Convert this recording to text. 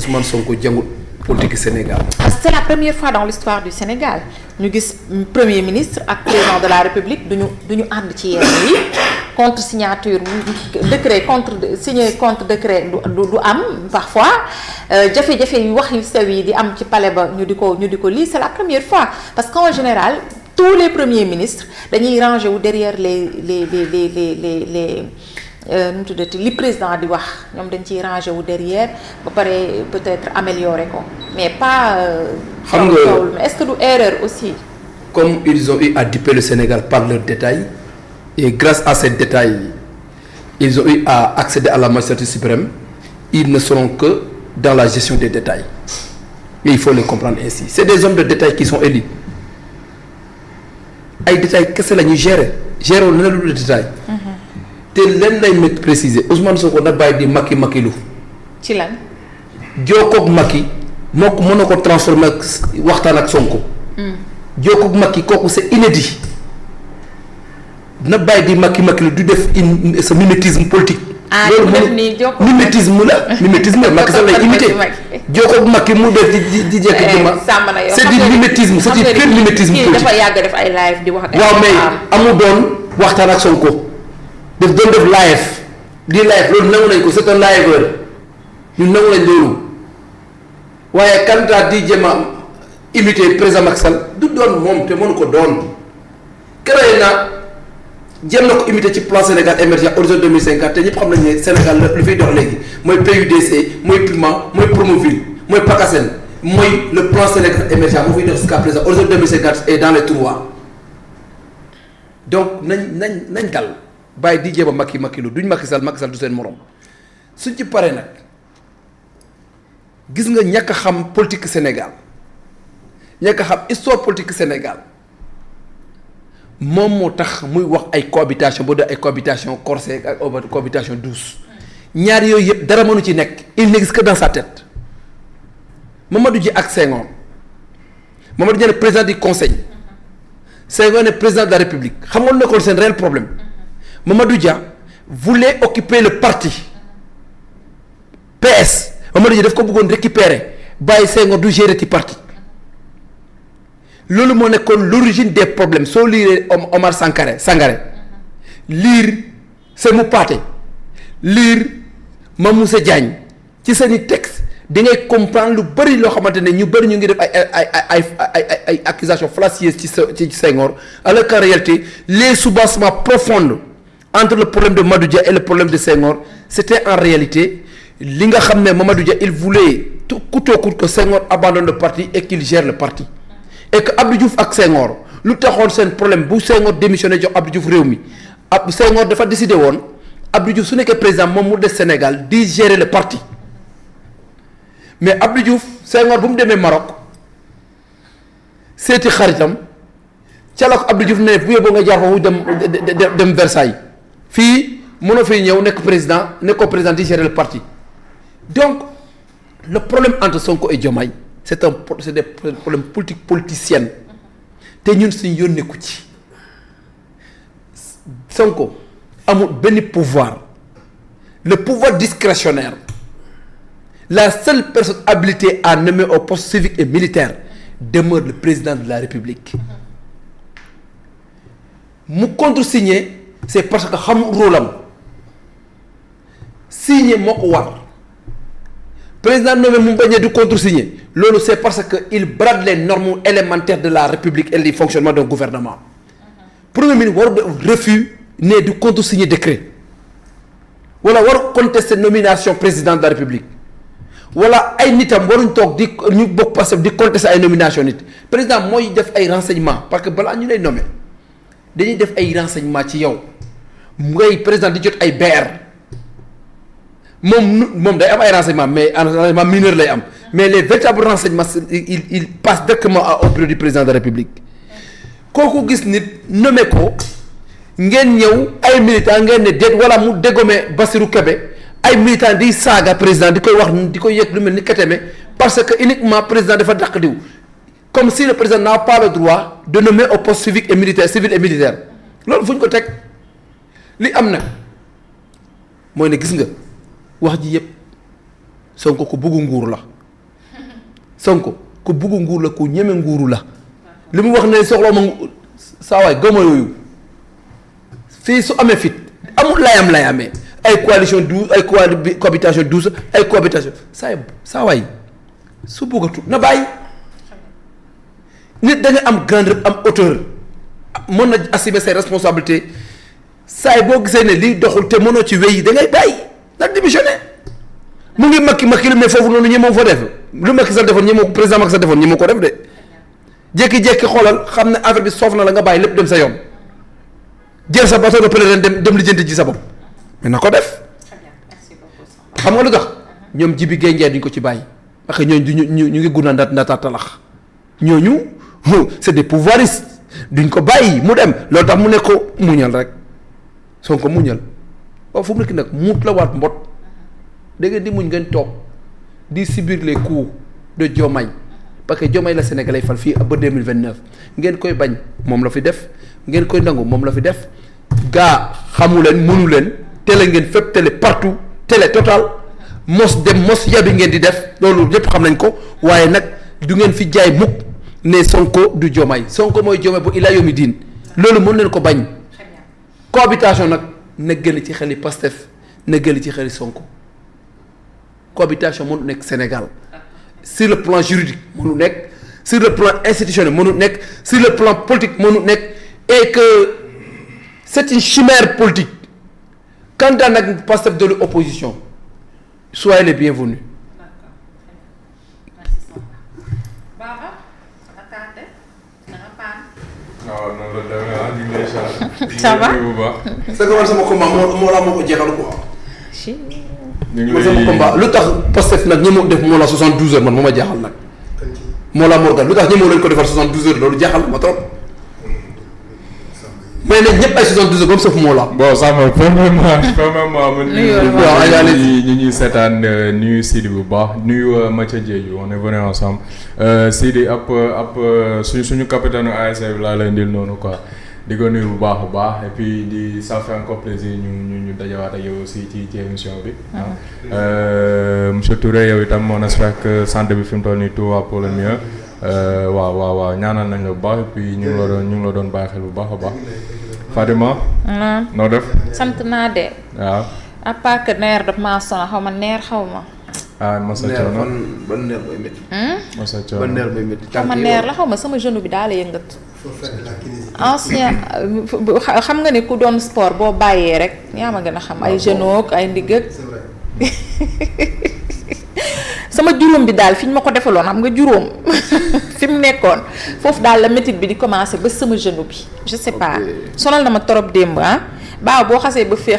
Ousmane Sonko jàngut politique Sénégal. parce que c'est la première fois dans l'histoire du Sénégal ñu gis premier ministre ak président de la République duñu ànd ci yenn yi contre signature décret signé contre décret du am parfois jafe-jafe yu wax yu sew yi di am ci palais ba ñu di ko lii c'est la première fois parce qu'en général tous les premiers ministres dañuy ranger wu derrière les nu mu tuddati li président di wax ñoom dañ ciy ranger wu derrière ba pare peut-être améliorer ko mais pas. xam nga mais est-ce que du erreur aussi. comme ils ont eu à duper le Sénégal par leurs détails et grâce à ces détails ils ont eu à accéder à la magistrature suprême ils ne seront que dans la gestion des détails mais il faut les comprendre ainsi c'est des hommes de détail qui sont élus ay détails kese la ñuy gérer wu na lu détail. te leen lay métti préciser Ousmane Sonko na bàyyi di makki lu. ci lan. jokkoog Macky moo ko mën na ko transformer ak waxtaan ak Sonko. jokkoog Macky kooku c'est inédit na bàyyi di makki lu du def sa mimétisme politique. loolu moom mimétisme la Macky sax lay imité jokkoog Macky mu def di jekk jëma c'est du mimétisme c'est du pur mimétisme politique. dafa yàgg def ay live di wax. waaw mais amu doon waxtaan ak Sonko. def live loolu nangu nañ ko c'est un liveur ñun nangu nañ loolu waaye candidat di jéem a imiter président Macky Sall du doon moom te mënu ko doon créé na jéem na ko imiter ci plan Sénégal émergent horizon 2050 te ñëpp xam nañ ne Sénégal lu fiy dox léegi mooy PUDC mooy PUMA mooy Promoville mooy PACASEN mooy le plan Sénégal émergent moo fiy dox jusqu'à présent horizon 2050 et dans les trois donc nañ dal. bàyyi di jéem a makki lu duñ Macky Sall du seen morom suñ ci paree nag gis nga ñàkk a xam politique Sénégal ñàkk a xam histoire politique Sénégal moom moo tax muy wax ay cohabitation boo dee ay cohabitation corsée ak cohabitation douce ñaar yooyu yëpp dara mënu ci nekk il n'existe que dans sa tête Mamadou Dia ak Senghor Mamadou Dia ne président du conseil Senghor ne président de la République xam nga lu nekkoon seen réel problème. Mamadou Dia voulait occuper le parti PS Mamadou Dia daf ko bëggoon récupérer bàyyi Senghor du gérer ci parti loolu moo nekkoon l'origine des problèmes soo liiree Omar Sangaré lire Sémou Pathé lire Mamoussé Diagne ci seeni texte di ngay comprendre lu bëri loo xamante ne ñu bëri ñu ngi def ay accusations fallacieuses ci Senghor alors qu'en réalité les soubassements profonds entre le problème de Mamadou Dia et le problème de Senghor c'était en réalité li nga xam ne Mamadou Dia il voulait tout coûte que Senghor abandonne le parti et qu'il gère le parti et que Abdou Diouf ak Senghor lu taxoon seen problème bu Senghor démissionné jox Abdou Diouf réew mi Senghor dafa décidé woon Abdou Diouf su nekkee président moom mu des Sénégal di gérer le parti mais Abdou Diouf Senghor bu mu demee Maroc seeti xaritam ca la ko Abdou Diouf ne bu yóbboo nga jaar foofu dem Versailles fii mënoo fiy ñëw nekk président di gérer le parti donc le problème entre Sonko et Diomaye c'est des problèmes politiciens te ñun suñu yoon nekku ci Sonko amul benn pouvoir le pouvoir discrétionnaire la seule personne habilitée à nommer au poste civique et militaire demeure le président de la République mu contresigner c'est parce que xam rôle am signer moo ko war président nommé mu bañ a du contresigner loolu c'est parce que il brade les normes élémentaires de la République et du fonctionnement d'un gouvernement premier ministre waru def refus ne du contresigner décret wala waru contester nomination président de la République wala ay nitam waruñ toog di ñu bokk parce que di contester ay nomination nit président mooy def ay renseignements parce que balaa ñu lay nommer dañuy def ay renseignements ci yow ngay président di jot ay BR moom day am ay renseignements mais renseignements mineurs lay am mais les véritables renseignements il passe directement au bureau du président de la République kooku gis nit nommé ko ngeen ñëw ay militants ngeen ne déet wala mu dégommé Bassirou Kébé ay militants di saaga président di koy wax di koy yëg lu mel ni Keteme parce que uniquement président dafa dàq diw comme si le président n'a pas le droit de nommer au poste civique et militaire civil et militaire loolu fu ñu ko teg li am nag mooy ne gis nga wax ji yëpp Sonko ko bëggu nguur la Sonko ku bugg nguur la ku ñeme nguuru la li mu wax ne soxla ma saa waay gëma yooyu fii su amee fit amul layam layamee ay coalition douce ay cohabitation douce ay cohabitation saa waay su bëggatu na bàyyi nit da nga am grandeur am hauteur mën na assumer ses responsabilités saa yi boo gisee ne lii doxul te mënoo ci wéy da ngay bàyyi nag démissionné mu ngi makki lu ne foofu noonu ñi moom fa def lu Macky Sall defoon ñi moo président Macky Sall defoon ñi moo ko def de jékki-jékki xoolal xam ne affaire bi soof na la nga bàyyi lépp dem sa yoon jël sa bateau de pèlerin dem lijjanti ji sa bopp mais na ko def xam nga lu tax ñoom Jibi Gueye Ndiaye duñ ko ci bàyyi parce que ñooñu ñu ngi gunna ndaataatalax ñooñu c'est des pouvoiristes duñ ko bàyyi mu dem loolu tax mu ne ko muñal rek Sonko muñal waaw fu mu nekk nag muut la waat mbot da ngeen di muñ ngeen toog di subir les coups de Diomaye parce que Diomaye la Sénégalais fal fii ba 2029 ngeen koy bañ moom la fi def ngeen koy nangu moom la fi def gaa xamu leen mënu leen télé ngeen fépp télé partout télé total mos dem mos yabi ngeen di def loolu lépp xam nañ ko waaye nag du ngeen fi jaay mukk ne Sonko du Diomaye Sonko mooy Diomaye bu ilaa yomi diin loolu mën leen ko bañ cohabitation nag na gën ci xeli Pastef na gën ci xeli Sonko cohabitation mënu nekk Sénégal sur le plan juridique mënu nekk sur le plan institutionnel mënu nekk sur le plan politique mënu nekk et que c'est une chimère politique candidat nag Pastef de l'opposition soyez les bienvenus. waaw noonu la demee ah ñu ngi lay saa. ça va bu baax. c'est que man sama combat moo la moo ko jeexal quoi. ñu ngi man lay sama combat lu tax Pastef nag ñi moo def moo la 72 heures man moo ma jaaxal nag. moo la Morgan lu tax ñi moo leen ko defal 72 heures loolu jaaxal ma trop. may nañ ñëpp ay 72 heures ba mu sëf moo la. bon ça va premièrement man ñu ñuy seetaan nuyu Sidi bu baax nuyu Mathia Diédhiou on est venu ensemble Sidi ab suñu capitaine ASC bi laa lay indil noonu quoi di ko nuyu bu baax a baax et puis di ça fait encore plaisir ñu dajawaat ak yow aussi ci émission bi. monsieur Touré yow itam on espère que santé bi fi mu toll nii tout va pour le mieux waaw ñaanal nañ la bu baax et puis ñu ngi la doon bàyyi xel bu baax a baax. Fatima. noo def. sant naa de. waaw. à part que neer daf maa sonal xaw ma neer xaw ma. ah Massa Thiono ban neer bay métti. Massa Thiono ban neer bay métti. xaw ma neer la xaw ma sama genou bi daal la yëngat. ancien xam nga ni ku doon sport boo bàyyee rek yaa ma gën a xam ay genou ak ay ndigg ak sama juróom bi daal fi ñu ma ko defaloon xam nga juróom fi mu nekkoon foofu daal la métit bi di commencer ba sama genou bi je sais pas sonal na ma trop démb baaw boo xasee ba féex